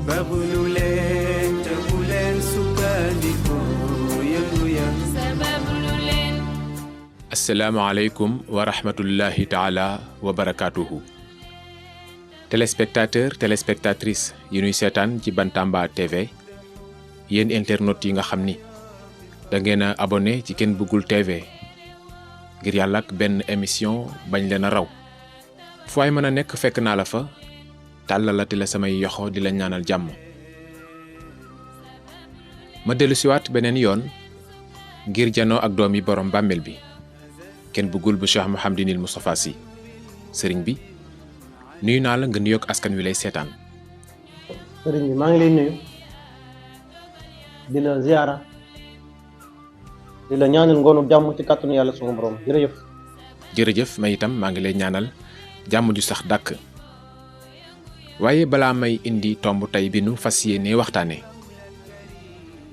sabablu leen te bu leen sukkandiku yëngu ya sabablu leen. asalaamaaleykum wa rahmatullahi taala wa barakaatuhu. téléspectatrices yi ñuy seetaan ci Bantamba TV, yéen internautes yi nga xam ni da ngeen a abonné ci Ken Bugul TV ngir yàlla ak benn émission bañ leen a raw. fu ay mën a nekk fekk naa la fa tàllalati la samay yoxo di la ñaanal jàmm. ma dellu siwaat beneen yoon ngir janoo ak doom yi borom bàmmeel bi Ken Bugul bu Cheikh Mouhamadinil Moustapha Sy sëriñ bi nuyu naa la nga nuyoog askan wi lay seetaan. sëriñ bi maa ngi lay nuyu di la ziyaara di la ñaanal ngoonu jàmm ci kàttanu yàlla sunu borom jërëjëf. jërëjëf may itam maa ngi lay ñaanal jàmm ju sax dàkk. waaye balaa may indi tomb tey bi nu fas yéene waxtaane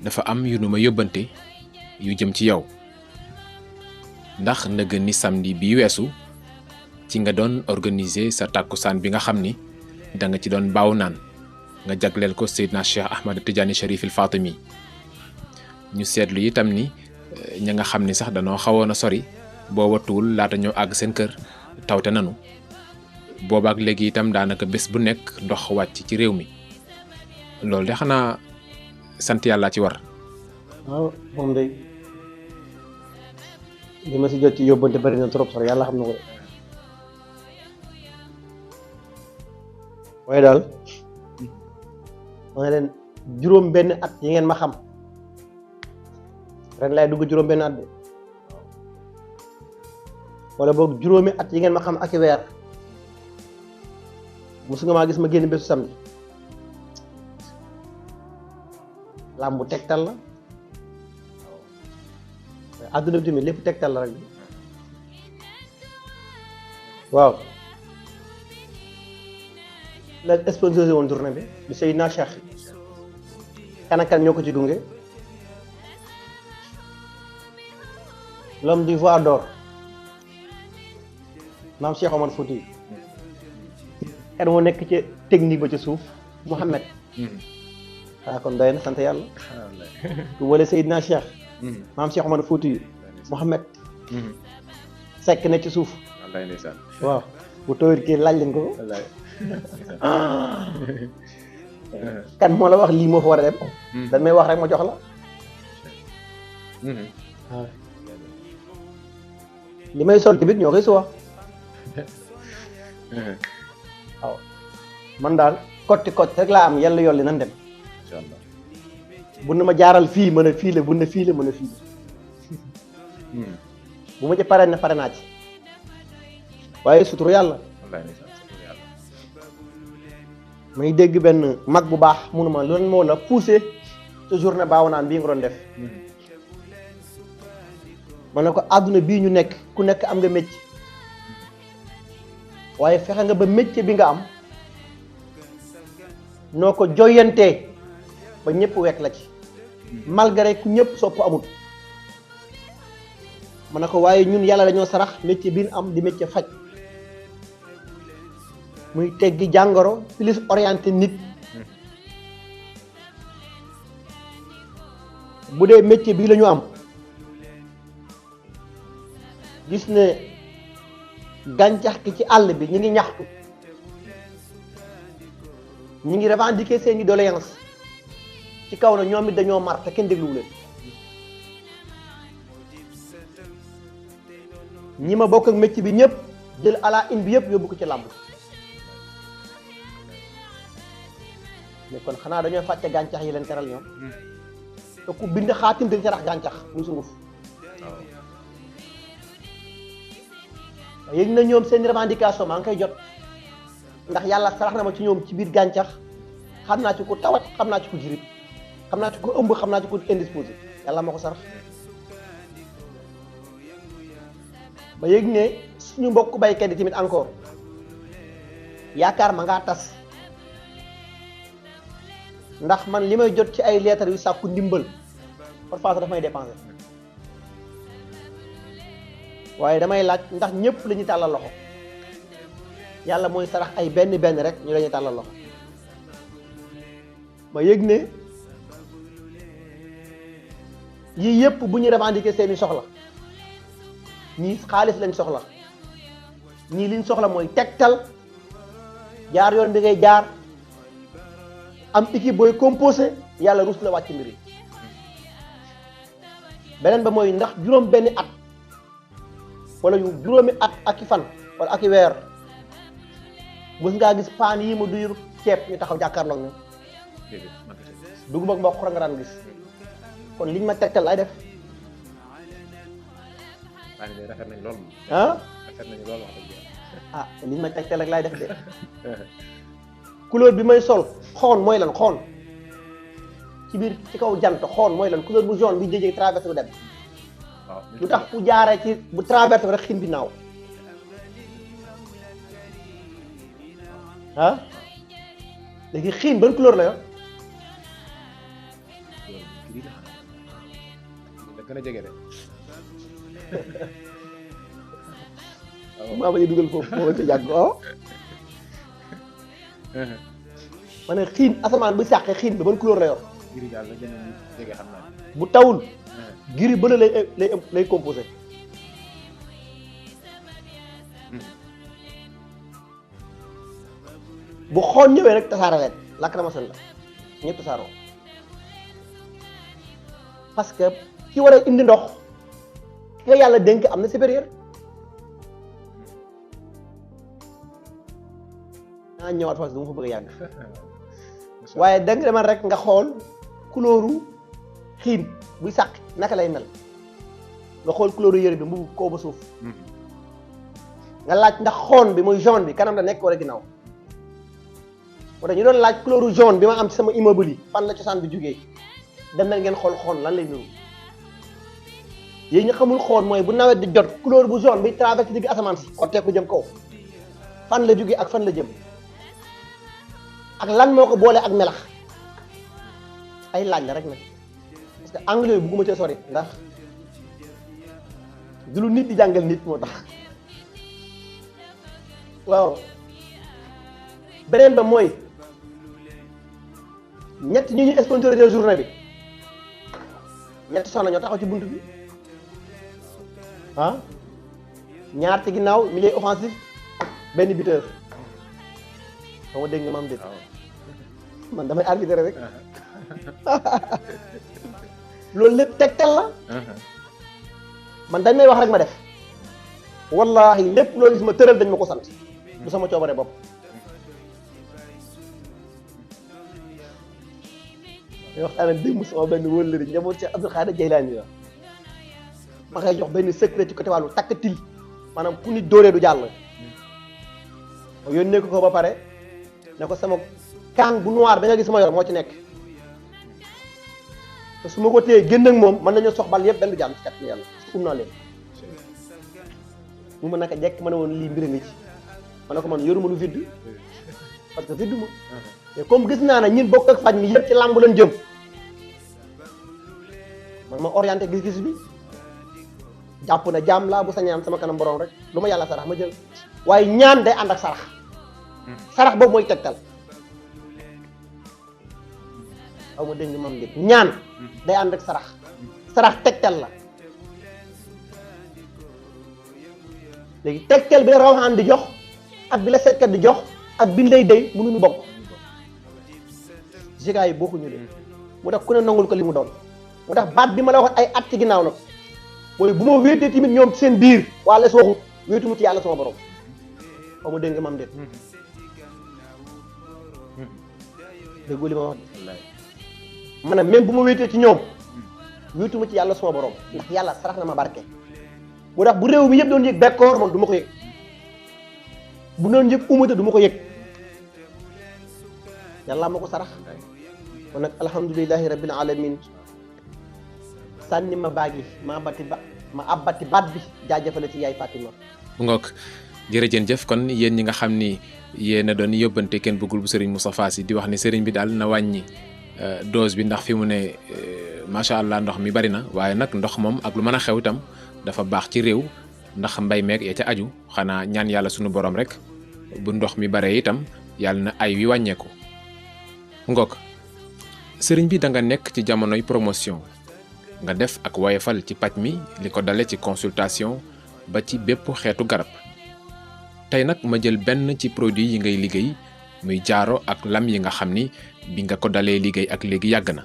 dafa am yu nu ma yóbbante yu jëm ci yow ndax ndëgg ni samedi bii weesu ci nga doon organiser sa tàkkusaan bi nga xam ni da nga ci doon baaw naan nga jagleel ko Seydina Cheikh Ahmad Tidiane Chérif il Fatimi. ñu seetlu itam ni ña nga xam ni sax danoo xawoon a sori boo wattuwul laata ñoo àgg seen kër tawte nanu boobaak léegi itam daanaka bés bu nekk ndox wàcc ci réew mi loolu de xanaa sant yàlla ci war. waaw moom day li ma si jot ci yóbbante bari na trop sax yàlla xam na ko waaye daal ma ne leen juróom benn at yi ngeen ma xam ren laay dugg juróom benn at de wala boog juróomi at yi ngeen ma xam ak i weer musu nga maa gis ma génn bésu samedi làmbu tegtal la àdduna bi tamit lépp tegtal la rek waaw la sponsorisé woon journée bi di Seydina Cheikh kan ak kan ñoo ko ci gunge l'homme du voile d'or maam Cheikh Omar Fouti kan moo nekk ci technique ba ca suuf Mouhamed waaw kon doy na sant yàlla ku wala Seydina Cheikh maam Cheikh Omar Fouti Mouhamed sekk na ci suuf waaw bu tooyit kii laaj leen ko kan moo la wax lii moo fa war a dem dañ may wax rek ma jox la waaw li may sol tamit ñoo koy suwa waaw man daal kotti rek laa am yàlla yolli nan dem bu na ma jaaral fii mën a fii la bu na fii la mën a fii la bu ma ci pare na pare naa ci waaye suturu yàlla may dégg benn mag bu baax munuma loolu moo la poussé sa journée baaw naan bii nga doon def ma ne ko àdduna bii ñu nekk ku nekk am nga métier waaye fexe nga ba métier bi nga am noo ko joyantee ba ñëpp wekk la ci malgré ku ñëpp sopp amut ma ne ko waaye ñun yàlla dañoo sarax métier bi ñu am di métier faj muy teggi jàngoro plus orienté nit bu dee métier bii la ñu am gis ne gàncax gi ci àll bi ñu ngi ñaxtu ñu ngi revendiquer seeni doléance ci kaw na ñoom it dañoo mar te kenn dégluwu leen ñi ma bokk ak métier bi ñëpp jël ala in bi yëpp yóbbu ko ci làmb mais kon xanaa dañoo fàtte gàncax yi leen teral ñoom te ku bind xaatim te sarax gàncax muy sunguf yëg na ñoom seen revendication maa ngi koy jot ndax yàlla sarax na ma ci ñoom ci biir gàncax xam naa ci ku tawat xam naa ci ku jirib xam naa ci ku ëmb xam naa ci ku indisposé yàlla ma ko sarax ba yëg ne suñu mbokk baykat yi tamit encore yaakaar ma ngaa tas ndax man li may jot ci ay lettres yu sàkku ndimbal parfois daf may dépenser waaye damay laaj ndax ñëpp la ñuy tàllal loxo yàlla mooy sarax ay benn benn rek ñu la ñuy tàllal loxo ma yëg ne yii yëpp bu ñu revendiquer seeni soxla ñii xaalis lañ soxla ñii liñ soxla mooy tegtal jaar yoon bi ngay jaar am équipe booy composé yàlla rus la wàcc mbir yi beneen ba mooy ndax juróom benni at wala yu juróomi at ak i fan wala ak i weer mës ngaa gis paan yi ma duyur ceeb ñu taxaw jàkkaarloog ñoom dugub ak mboq nga daan gis kon liñ ma tegtal lay def rafet nañ lool ah rafet nañ lool wax dëgg ah liñ ma tegtal rek lay def de couleur bi may sol xoon mooy lan xoon ci biir ci kaw jant xoon mooy lan couleur bu jaune bi jëjee traversé bu dem lu tax fu jaaree ci bu traversé rek xiin bi naaw ah léegi xiin ban couleur la yo da gën a jege de maa bañ a dugal foofu moo ci yàgg oh ma ne xiin asamaan bu sàqee xiin bi ban couleur la yor giri daal la gën a jege xam naa bu tawul giri bële lay composé bu xoon ñëwee rek tasaare leen lakk na ma sën la ñëpp tasaaroo parce que ki war a indi ndox ki nga yàlla dénk am na supérieur ah ñëwaat foofu du ma fa bëgg a yàgg waaye da nga demal rek nga xool couleuru xiin buy sàq naka lay mel nga xool couleuru yëre bi mbubu kaw ba suuf nga laaj ndax xoon bi muy jaune bi kanam la nekk wala ginnaaw moo tax ñu doon laaj couleuru jaune bi ma am ci sama immeuble yi fan la cosaan bi jógee dem na ngeen xool xoon lan lay niru yéen ñu xamul xoon mooy bu nawet di jot couleur bu jaune bi traversé digg asamaan si xotteeku jëm kaw fan la jógee ak fan la jëm ak lan moo ko boole ak melax ay laaj la rek nag parce que anglais bi bugguma cee sori ndax du lu nit di jàngal nit moo tax waaw beneen ba mooy ñett ñi ñu sponsorisé journée bi ñett soxna ñoo taxaw ci bunt bi ah ñaar ci ginnaaw milieu offensif benn buteur xaw ma dégg nga ma am déet man damay arbitré rek loolu lépp tegtal la man dañ may wax rek ma def wallahi lépp loolu gis ma tëral dañ ma ko sant du sama coobare bopp may waxtaan démb sama benn wëllëri njaboot ci Abdul Xaadir Jaylaani la ma koy jox benn secret ci côté wàllu takkatil maanaam ku nit dóoree du jàll ma yónnee ko ba pare ne ko sama kaan bu noir ba nga gis ma yor moo ci nekk te su ma ko téyee génn ak moom mën nañu sox bal yëpp benn du jàll ci kat yàlla naa leen mu ma naka jekk ma ne woon lii mbir nga ci ma ne ko man yoruma lu vide parce que vide ma mais comme gis naa ne ñun bokk ak faj mi yëpp ci làmb lañ jëm man ma orienté gis-gis bi jàpp na jaam laa bu sañaan sama kanam borom rek lu ma yàlla sarax ma jël waaye ñaan day ànd ak sarax sarax boobu mooy tegtal aw ma dégg nga mam dégg ñaan day ànd ak sarax sarax tegtal la léegi tegtal bi la rawxaan di jox ak bi la seetkat di jox ak bi ndey day mënuñu bokk giga yi bokkuñu leen mu tax ku ne nangul ko li mu doon mu tax baat bi ma la waxoon ay at ci ginnaaw nag mooy bu ma wéetee tamit ñoom seen biir waa les waxut wéetu mu ci yàlla sama borom xaw ma dégg nga mam déet déggoo li ma wax de maanaam même bu ma wéetee ci ñoom wéetu mu ci yàlla sama borom ndax yàlla sarax na ma barke mu tax bu réew mi yëpp doon yëg bekkoor man du ma ko yëg bu doon yëg umata du ma ko yëg yàlla ma ko sarax kon nag alhamdulilahi rabbil alamin sànni ma baag yi ma abbati baat bi jaajëfale ci yaay Fatima bu ngoog jërëjëf kon yéen ñi nga xam ni yéen a doon yóbbante kenn bëggul bu sëriñ Moustapha Sy di wax ni sëriñ bi daal na wàññi dose bi ndax fi mu ne macha allah ndox mi bari na waaye nag ndox moom ak lu mën a xew itam dafa baax ci réew ndax mbay meeg ya ca aju xanaa ñaan yàlla sunu borom rek bu ndox mi baree itam yàlla na ay wi wàññeeku ngoog sëriñ bi da nga nekk ci jamonoy promotion nga def ak wayefal ci paj mi li ko dale ci consultation ba ci bépp xeetu garab tey nag ma jël benn ci produit yi ngay liggéey muy jaaro ak lam yi nga xam ni bi nga ko dalee liggéey ak léegi yàgg na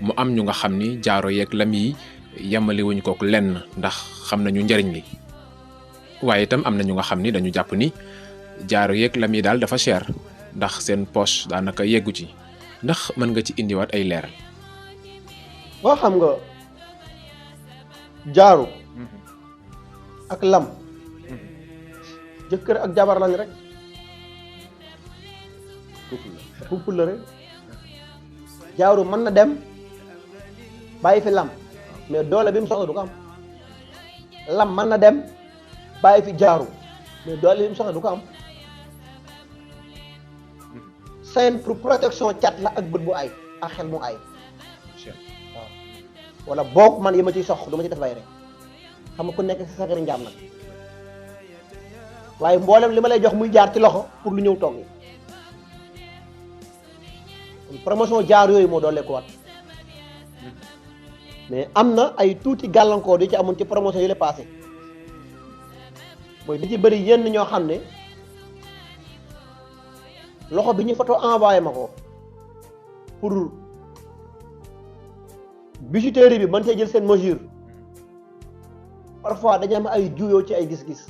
mu am ñu nga xam ni jaaro yeeg lam yi yemale wuñ kook lenn ndax xam nañu njariñ li waaye itam am na ñu nga xam ni dañu jàpp ni jaaro yeeg lam yi daal dafa cher ndax seen poche daanaka yeggu ci ndax mën nga ci indiwaat ay leeral. boo xam nga jaaro ak lam jëkkër ak jabar lañ rek couple la rek jaaru mën na dem bàyyi fi lam mais doole bi mu soxla du ko am lam mën na dem bàyyi fi jaaru mais doole bi mu soxla du ko am seen pour protection cat la ak bët bu ay ak xel mu ay waaw wala boog man yi ma ciy sox du ma ci def bay rek xam nga ku nekk si sagari njaam nag waaye mboolem li ma lay jox muy jaar ci loxo pour lu ñëw toog promotion jaar yooyu moo doolee ko wat mais am na ay tuuti gàllankoor yu ci amoon ci promotion yi la passé mooy di ci bëri yenn ñoo xam ne loxo bi ñu photo envoyé ma ko pour bijouterie bi mën see jël seen mesure parfois dañu am ay juyoo ci ay gis-gis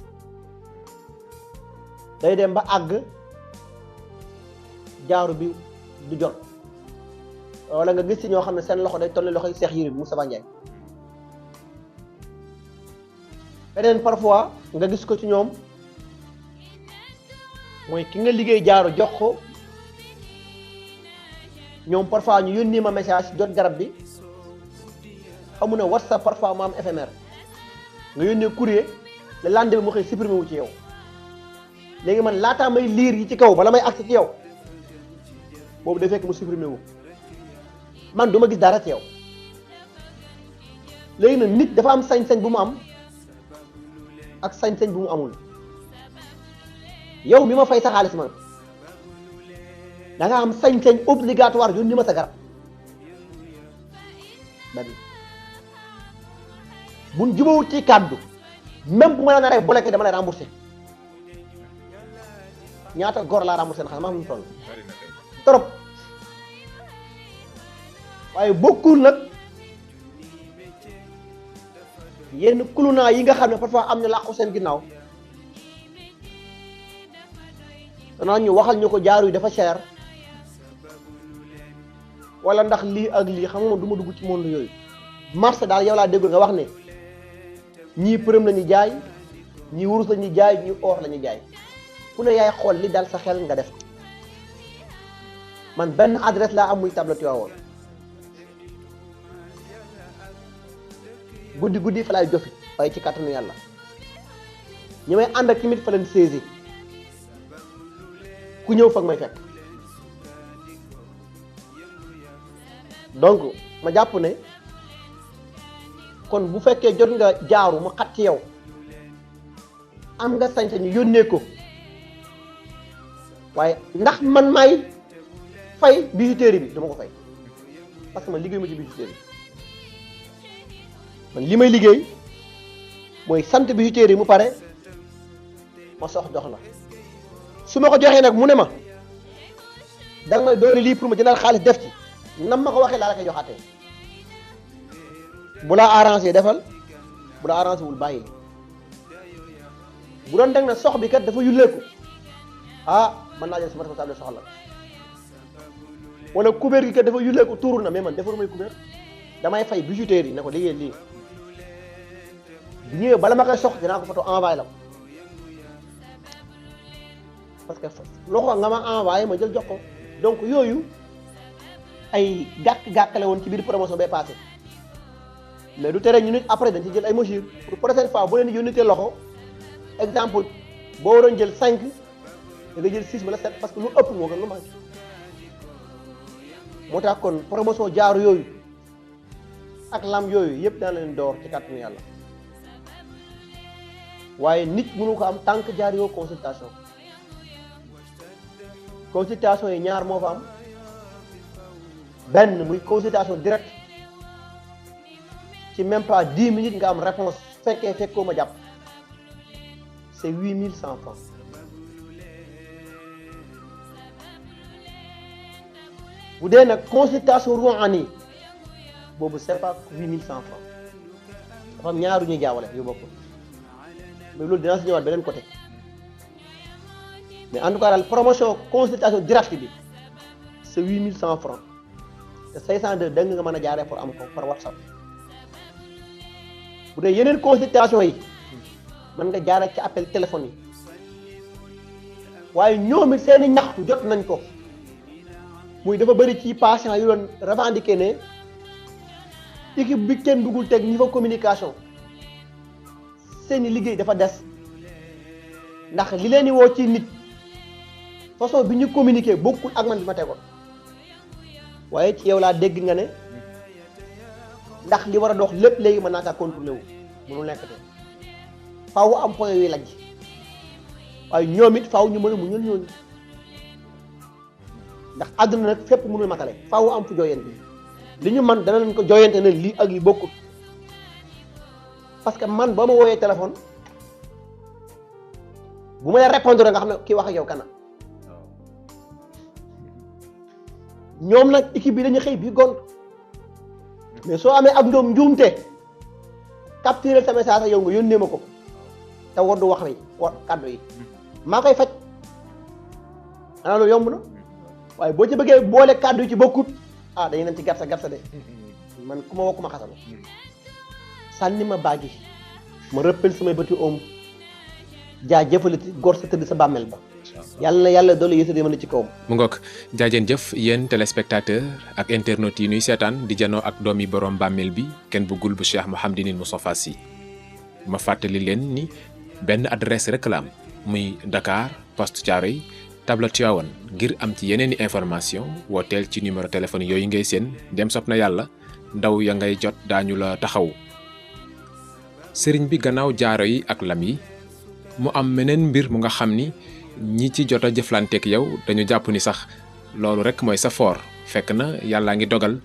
day dem ba àgg jaaru bi du jot wala nga gis ci ñoo xam ne seen loxo day toll loxo yi Cheikh Yérim Moustapha Ndiaye beneen parfois nga gis ko ci ñoom mooy ki nga liggéey jaaru jox ko ñoom parfois ñu yónni ma message jot garab bi xamu ne WhatsApp parfois mu am éphémère nga yónnee courrier le lendemain mu xëy supprimé wu ci yow léegi man laataa may liir yi ci kaw bala may agsi ci yow boobu day fekk mu supprimé wu man du ma gis dara ci yow léegi nag nit dafa am sañ-sañ bu mu am ak sañ-sañ bu mu amul yow mi ma fay sa xaalis man da nga am sañ-sañ obligatoire yónni ma sa garab bari buñ jubawut ci kàddu même bu ma la naree bloqué dama lay remboursé ñaata góor laa remboursé na xam ma xam mu toll trop waaye bokkul nag yenn kulunaa yi nga xam ne parfois am na làqu seen ginnaaw danaa ñu waxal ñu ko jaaru yi dafa cher wala ndax lii ak lii xam nga du ma dugg ci monde yooyu marché daal yow laa déggul nga wax ne ñii përëm la ñuy jaay ñii wurus la ñuy jaay ñii or la ñuy jaay ku ne yaay xool li dal sa xel nga def man benn adresse laa am muy table Tivaouane guddi fa laay jofi waaye ci kàttanu yàlla ñi may ànd ak tamit fa leen saisi ku ñëw fag may fekk donc ma jàpp ne kon bu fekkee jot nga jaaru mu xat ci yow am nga sañ-sañu yónnee ko waaye ndax man may fay bijouterie bi dama ko fay parce que man liggéey ma ci bijouterie man li may liggéey mooy sant bijouterie mu pare ma sox jox la su ma ko joxee nag mu ne ma danga may doole lii pour ma jëndal xaalis def ci nam ma ko waxee laa la koy joxaatee bu la arrangé defal bu la arrangé wul bàyyi bu doon deg na sox bi kat dafa yulleeku ah mën naa jël sama responsable soxla wala couvert gi kat dafa yulleeku tuuru na mais man defaru may couvert damay fay bijouterie yi ne ko liggéey lii bu ñëwee bala ma koy sox dinaa ko photo envoyé la ko parce que loxo nga ma envoyé ma jël jox ko donc yooyu ay gàkk-gàkkale woon ci biir promotion bay passé mais du tere ñu nit après dañ ci jël ay mesures pour prochaine fois boo leen di yónnitee loxo exemple boo waroon jël 5 da nga jël 6 wala 7 parce que lu ëpp moo gën lu manqué moo tax kon promotion jaaru yooyu ak lam yooyu yëpp daan leen door ci kàttanu yàlla waaye nit mënu ko am tant que jaar yoo consultation yi ñaar moo fa am benn muy consultation directe ci même pas 10 minutes nga am réponse fekkee fekkoo ma jàpp c'est 8100 francs. bu dee nag consultation ruuxaani boobu c'est pas 8100 francs dafa am ñaaru ñuy jaawale yu bokk mais loolu dinaa si ñëwaat beneen côté mais en tout cas daal promotion consultation directe bi c'est 8100 francs te 502 dëgg nga mën a jaaree pour am ko par WhatsApp. bu dee yeneen consultation yi mën nga jaaree ci appel téléphone yi waaye ñoom it seeni ñaxtu jot nañ ko muy dafa bëri ci patient yu doon revendiquer ne équipe bi kenn dugul teg niveau communication seeni liggéey dafa des ndax li leen di woo ci nit façon bi ñu communiquer bokkul ak man bi ma tegoon waaye ci yow laa dégg nga ne ndax li war a dox lépp léegi mën naa kaa contrôler wu mënul nekk te faaw am point yuy lajj waaye ñoom it faaw ñu mën a muñal ñooñu ndax àdduna nag fépp mënul matale faaw am fu jooyante li ñu man dana leen ko jooyante ne lii ak yi bokkut parce que man ba ma wooyee téléphone bu may répondre nga xam ne kii wax ak yow kana ñoom nag équipe bi dañuy xëy bii gont mais soo amee ak ñoom njuumte capturer sa message ak yow nga yónnee ma ko te woddu wax wi kàddu yi maa koy faj ana loolu yomb na waaye boo ci bëggee boole kàddu yi ci bokkut ah dañu nañ ci garsa de man ku ma woo ku ma xasal sànni ma baag yi ma rëppel samay bëti oom jaa jëfalati gor sa tëdd sa bàmmeel ba yàlla na yàlla doole yéesa mën a ci kawam. mu ngoog jaajeen jëf yéen téléspectateur ak internautes yi nuy seetaan di janoo ak doomi borom bàmmeel bi kenn bëggul bu Cheikh Mouhamadinil Moustapha Sy ma fàttali leen ni benn adresse rek la am muy Dakar Poste Thiaroye Tableau Tivaouane ngir am ci yeneeni information wooteel ci numéro téléphone yooyu ngay seen dem sopp na yàlla ndaw ya ngay jot daañu la taxaw sëriñ bi gannaaw jaaro yi ak lam yi mu am meneen mbir mu nga xam ni ñi ci jot a jëflanteek yow dañu jàpp ni sax loolu rek mooy sa foor fekk na yàllaa ngi dogal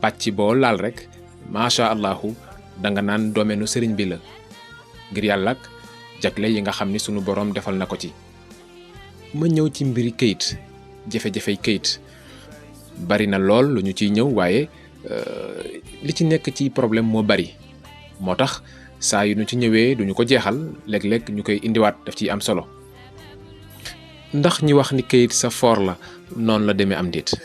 pàcc boo laal rek macha allahu danga naan doomeenu sëriñ bi la ngir yàlla ak jagle yi nga xam ni sunu boroom defal na ko ci. ma ñëw ci mbiri kayit jafe-jafey kayit bari na lool lu ñu ciy ñëw waaye li ci nekk ci problème moo bari moo tax saa yu ñu ci ñëwee duñu ko jeexal léeg-léeg ñu koy indiwaat daf ciy am solo ndax ñi wax ni kayit sa foor la noonu la demee am déet.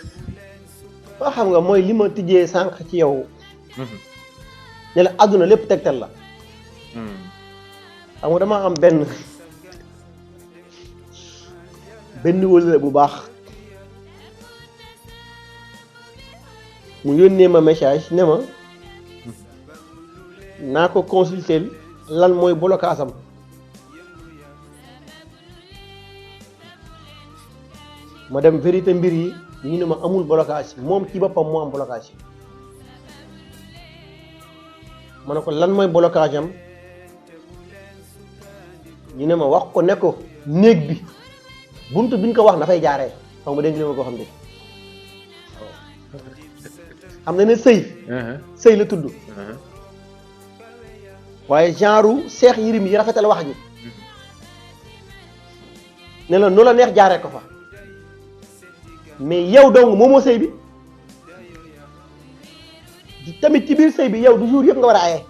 waa xam nga mooy li ma tijjee sànq ci yow ne la àdduna lépp tegtal la xam nga dama am benn wëlëre bu baax mu yónnee ma message ne ma naa ko consulter lan mooy blocage am ma dem vérité mbir yi ñu ne ma amul blocage moom ci boppam moo am blocage ma ne ko lan mooy blocage am ñu ne ma wax ko ne ko néeg bi buntu bi ñu ko wax dafay jaaree xaw ma dégg li ma ko xam ne xam na ne sëy la tudd waaye genre seex yirim yi rafetal wax ji ne la nu la neex jaaree ko fa mais yow dong moomoo sëy bi tamit ci biir sëy bi yow du jour yëpp nga war a aye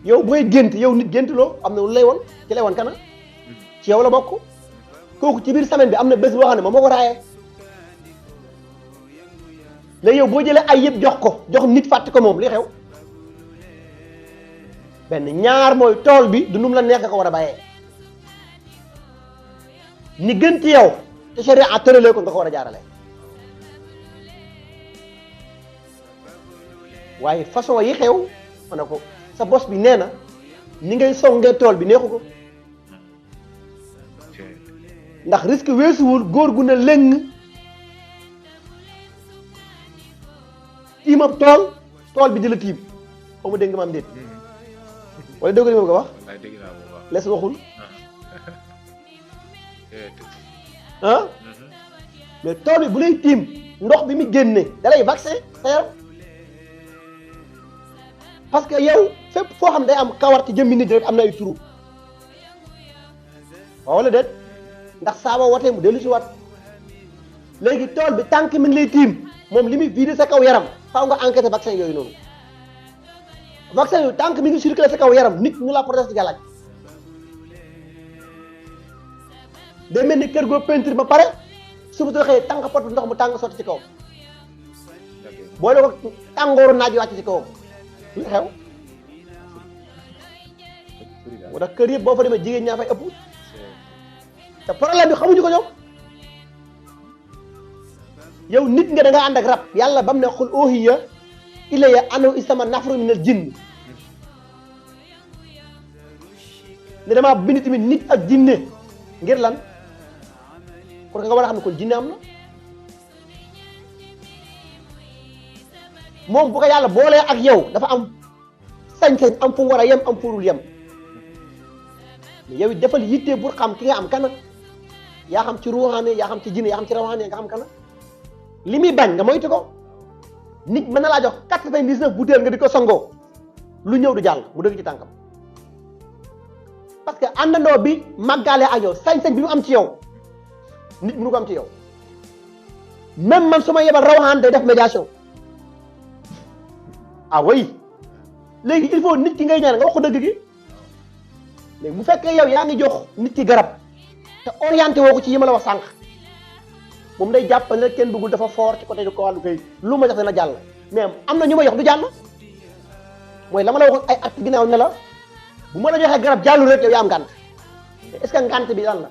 yow booy gént yow nit gént loo am na lu lay woon ci lay woon kana ci yow la bokk kooku ci biir semaine bi am na bés boo xam ne moom moo ko raayee léegi yow boo jëlee ay yëpp jox nit fàtte ko moom li xew benn ñaar mooy tool bi du num la neex nga ko war a bàyyee ni gën ci yow te sharia tëralee ko nga ko war a jaarale waaye façon yi xew ma ne ko sa bos bi nee na ni ngay songee tool bi neexu ko ndax risque weesuwul góor gu ne lëng tiimab tool bi di la tiim xaw ma dégg nga ma am déet wala dégg nga li ma ko wax les waxul mais tool bi bu lay tiim ndox bi mu génne da lay vaccin sa yaram parce que yow fépp foo xam day am kawar ci jëmmi nit rek am na ay turu waaw wala déet ndax saaba watee mu dellu si wat léegi tool bi tànk mi ngi lay tiim moom li muy vider sa kaw yaram faaw nga enquêter vaccin yooyu noonu vaccin yooyu tànk mi ngi circuler sa kaw yaram nit ñu la protesté galaaj day mel ni kër goo peinture ba pare suba soo xëyee tànk pot ndox mu tàng sotti ci kaw boole ko tàngooru naaj wàcc ci kawam lu xew moo tax kër yëpp boo fa demee jigéen ñaa fay ëpp te problème bi xamuñu ko ñoom yow nit nga da nga ànd ak rab yàlla ba mu ne xul oohiya ilayya annahu istama nafru minal jinn ne damaa bind tamit nit ak jinne ngir lan pour que nga war a xam ne kon jinne am na moom bu ko yàlla boolee ak yow dafa am sañ-sañ am fu mu war a yem am fu dul yem yow it defal yitte pour xam ki nga am kana yaa xam ci ruuxaane yaa xam ci jinne yaa xam ci rawaane nga xam kana li muy bañ nga moytu ko nit mën na laa jox 99 butéel nga di ko sangoo lu ñëw du jàll mu dëgg ci tànkam parce que àndandoo bi màggaale ak yow sañ-sañ bi mu am ci yow nit mënu ko am ci yow même man su ma yebal rawaxaan day def médiation ah oui léegi il faut nit ki ngay ñaan nga wax ko dëgg gi léegi bu fekkee yow yaa ngi jox nit ki garab te orienté woo ko ci yi ma la wax sànq moom day jàpp ne kenn bëggul dafa fort ci côté du ko wàllu kay lu ma jox dana jàll mais am na ñu ma jox du jàll mooy la ma la waxoon ay at ginnaaw ne la bu ma la joxee garab jàllul rek yow yaa am ngànt est-ce que ngànt bi lan la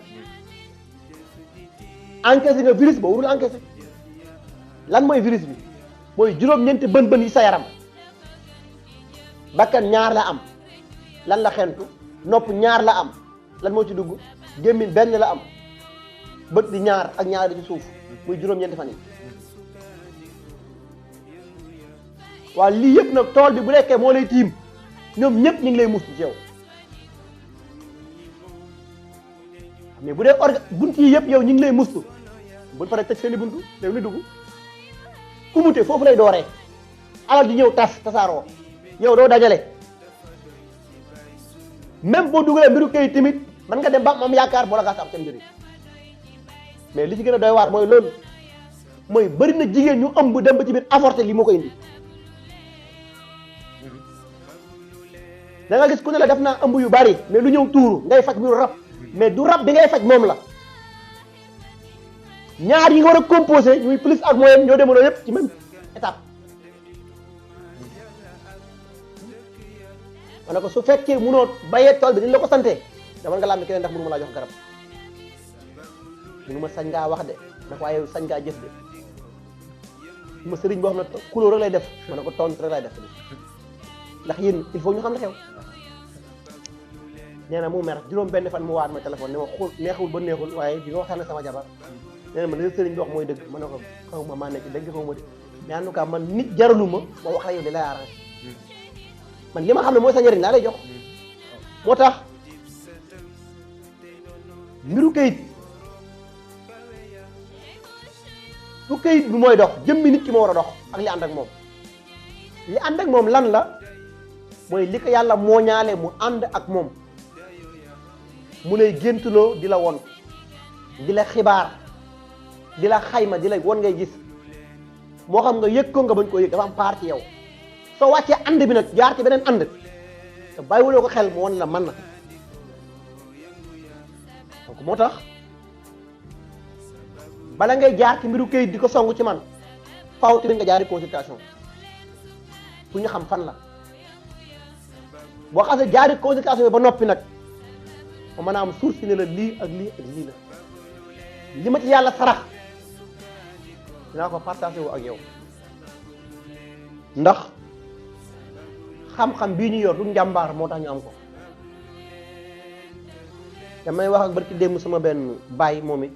encaissé nga virus ba warul encaissé lan mooy virus bi mooy juróom-ñeenti bën yi sa yaram bakkan ñaar la am lan la xentu nopp ñaar la am lan moo ci dugg gémmiñ benn la am bët di ñaar ak ñaar di ci suuf muy juróom-ñeenti fan yi waaw lii yëpp nag tool bi bu nekkee moo lay tiim ñoom ñëpp ñu ngi lay mustu ci yow mais bu dee bunt yi yëpp yow ñu ngi lay mustu buñ paree tëj seeni buntu léegi ni dugg kumute foofu lay dooree alal di ñëw tasaaroo yow doo dajale même boo dugalee mbiru kayit tamit man nga dem ba am yaakaar boo la gaa sa am seen njëriñ mais li ci gën a doy waar mooy loolu mooy bëri na jigéen ñu ëmb dem ba ci biir avorté li moo ko indi da nga gis ku ne la def naa ëmb yu bari mais lu ñëw tuuru ngay faj mbiru rab mais du rab bi ngay faj moom la ñaar yi nga war a composé ñuy plus ak moyen ñoo demoon yëpp ci même étape ma ne ko su fekkee munoo bayee tool bi ni la ko sante dama nga laam ne keneen ndax mënu ma laa jox garab mënu ma sañ ngaa wax de ndax waaye sañ ngaa jëf de ma sëriñ boo xam ne couleur rek lay def ma ne ko tontu rek lay def ndax yéen il faut ñu xam ne xew nee na mu mer juróom benn fan mu waat ma téléphone ne ma xool neexul ba neexul waaye bi nga waxtaan sama jabar nee na ma li sëriñ bi wax mooy dëgg ma ne ko xaw ma maa nekk dëgg xaw ma de mais en tout cas man nit jaralu ma wax ak yow di lay arrangé man li ma xam ne mooy sa njëriñ laa lay jox moo tax mbiru kayit su kayit bi mooy dox jëmmi nit ki moo war a dox ak li ànd ak moom li ànd ak moom lan la mooy li ko yàlla moo ñaale mu ànd ak moom mu lay géntuloo di la won di la xibaar di la xayma di la won ngay gis moo xam nga yëg ko nga bañ koo yëg dafa am part ci yow soo wàccee ànd bi nag jaar ci beneen ànd te bàyyiwuloo ko xel mu won la mën na donc moo tax bala ngay jaar ci mbiru kayit di ko song ci man faaw tamit nga jaari consultation pour ñu xam fan la boo xasee jaari consultation ba noppi nag ma mën a am source ne la lii ak lii ak lii la li ma ci yàlla sarax dinaa ko partagé wu ak yow ndax xam-xam bii ñu yor du njàmbaar moo tax ñu am ko damay wax ak barki démb sama benn baay moom it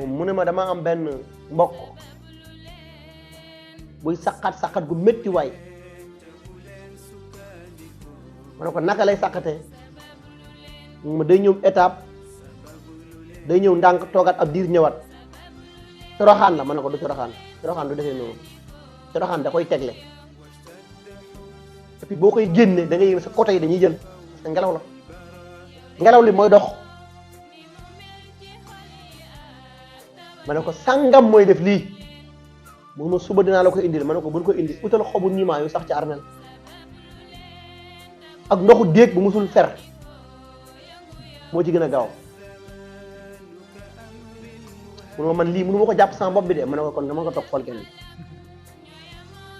mu ne ma dama am benn mbokk buy saqat gu métti waay ma ne ko naka lay saqatee ma day ñëw étape day ñëw ndànk toogaat ab diir ñëwaat coroxaan la ma ne ko du coroxaan du defee noonu coroxaan da koy tegle et puis boo koy génne da ngay yëg sa côté yi dañuy jël parce que ngelaw la ngelaw li mooy dox ma ne ko sàngam mooy def lii mu ma suba dinaa la ko indil ma ne ko buñ ko indi utal xobu niimaa yu sax ci armel ak ndoxu déeg bu musul fer moo ci gën a gaaw mun ma man lii mënu ma ko jàpp sama bopp bi de ma ne ko kon dama ko toog xool kenn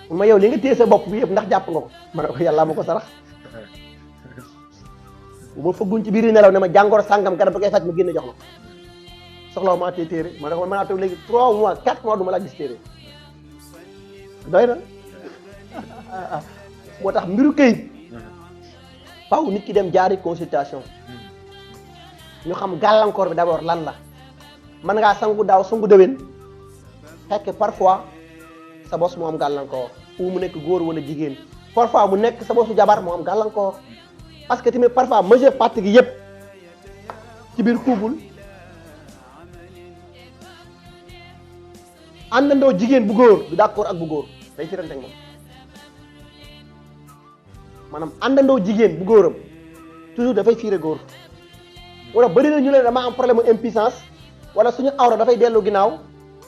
mun ma yow li nga téye sa bopp bi yëpp ndax jàpp nga ko ma ne ko yàlla ma ko sarax bu ma fëgguñ ci biir nelaw ne ma jàngoro sàngam garab ba koy faj ma génne jox ma soxla maa tee téere ma ne ko man mën naa toog léegi 3 mois 4 mois du ma laa gis téere doy na moo tax mbiru këyit faw nit ki dem jaari consultation ñu xam gàllankoor bi d'abord lan la mën ngaa sangu daaw sangu déwén fekk parfois sa bos moo am gàllankoor ou mu nekk góor wala jigéen parfois mu nekk sa bosu jabar moo am gàllankoor parce que tamit parfois majeure partie gi yëpp ci biir couple àndandoo jigéen bu góor du d'accord ak bu góor day firante ak moom maanaam àndandoo jigéen bu góoram toujours dafay fiire góor wala bëri na ñu leen dama am problème impuissance wala suñu awra dafay dellu ginnaaw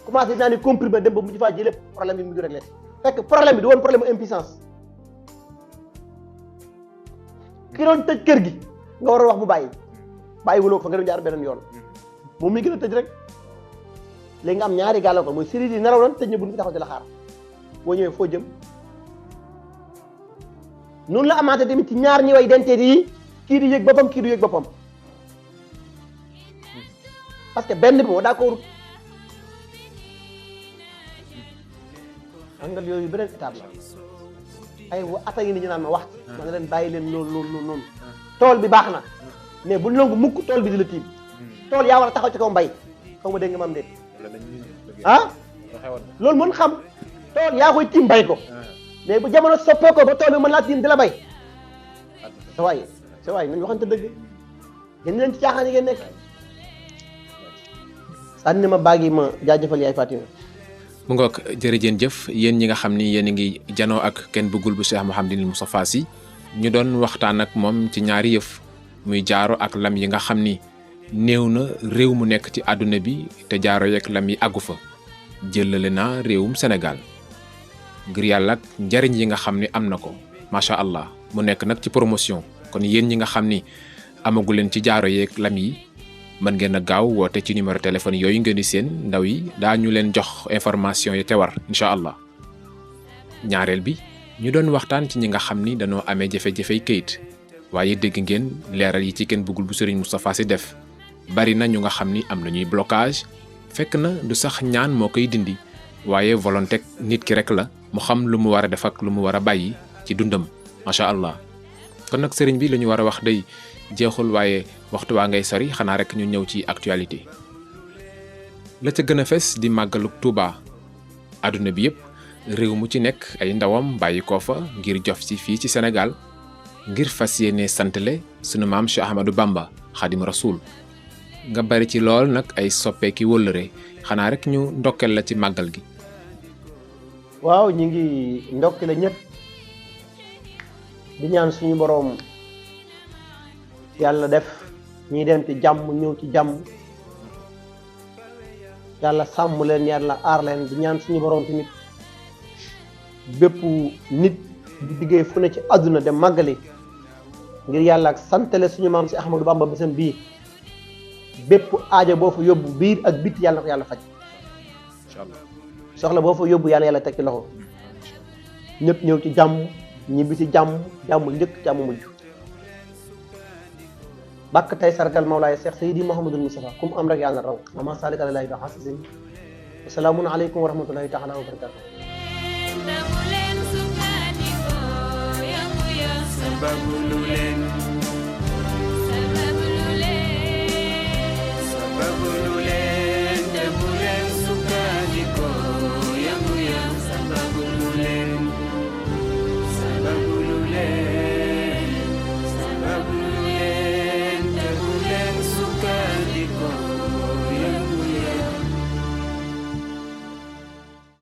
commencé dinaa ni comprimé dem ba mujj faa jëlee problème bi mu ngi réglé fekk problème bi du woon problème impuissance ki doon tëj kër gi nga war a wax bu bàyyi wuloo ko fa nga doon jaar beneen yoon moom mi gën a tëj rek léegi nga am ñaari gàllankoor mooy sëriñ yi nelaw lan tëj na bunt bi taxaw di la xaar boo ñëwee foo jëm noonu la amaate tamit ci ñaar ñi way dentee yi kii di yëg boppam kii du yëg boppam parce que benn bi moo d'accord xam nga yooyu beneen étape la ay ata yi ni ñu naan ma wax ma ne leen bàyyi leen loolu noonu tool bi baax na mais bu nangu mukk tool bi di la tiim tool yaa war a taxaw ci kaw mbay xaw ma dégg nga maam déet loolu mën xam tool yaa koy tiim bay ko mais bu jamono soppee ko ba tool bi mën laa tiim di la bay sa waay nañ waxante dëgg génn leen ci caaxaan yi ngeen nekk sànni ma baagi ma jaajëfal yaay Fatima mu ngoog jërëjeen jëf yéen ñi nga xam ni yéen a ngi janoo ak Kenn Bëggul bu Cheikh Mouhamadinil Moustapha Sy ñu doon waxtaan ak moom ci ñaari yëf muy jaaro ak lam yi nga xam ni néew na réew mu nekk ci àdduna bi te jaaro yeeg lam yi àggu fa jëlale naa réewum Sénégal ngir yàlla ak njariñ yi nga xam ni am na ko macha allah mu nekk nag ci promotion kon yéen ñi nga xam ni amagu leen ci jaaro yeeg lam yi mën ngeen a gaaw woote ci numéro téléphone yooyu ngeen di seen ndaw yi daañu leen jox information yi te war incha allah ñaareel bi ñu doon waxtaan ci ñi nga xam ni dañoo amee jafe-jafey kayit waaye dégg ngeen leeral yi ci Kenn Bëggul bu Serigne Moustapha Sy def bari na ñu nga xam ni am nañuy blocage fekk na du sax ñaan moo koy dindi waaye volonté nit ki rek la mu xam lu mu war a def ak lu mu war a bàyyi ci dundam macha allah kon nag sëriñ bi la ñu war a wax day jeexul waaye waxtu waa ngay sori xanaa rek ñu ñëw ci actualité la ca gën a fes di màggaluk Touba àdduna bi yëpp réew mu ci nekk ay ndawam bàyyi koo fa ngir jof ci fii ci Sénégal ngir fas yéene santale sunu maam Cheikh Ahmadou Bamba Xadim Rasoul nga bari ci lool nag ay soppeeki wëllëre xanaa rek ñu ndokkel la ci màggal gi. waaw ñu ngi ndokkale ñëpp di ñaan suñu boroom yàlla def ñuy dem ci jàmm ñëw ci jàmm yàlla sàmm leen yàlla aar leen di ñaan suñu boroom tamit bépp nit di liggéey fu ne ci àdduna dem màggali ngir yàlla ak santale suñu maam si Ahmadou Bamba bisam bii bépp aajo boo fa yóbbu biir ak bit yàlla na ko yàlla faj soxla boo fa yóbbu yàlla teg ci loxo ñëpp ñëw ci jàmm ñibbi ci jàmm jàmm njëkk jàmm mujj bàkk tey sargal Mawlaay Cheikh Seydi Mouhamadul Moustapha kum am rek yàlla na raw wa ma salika lillahi bi xasisin wasalaamun aleykum wa rahmatullahi taala wa barakatuh sababu lu leen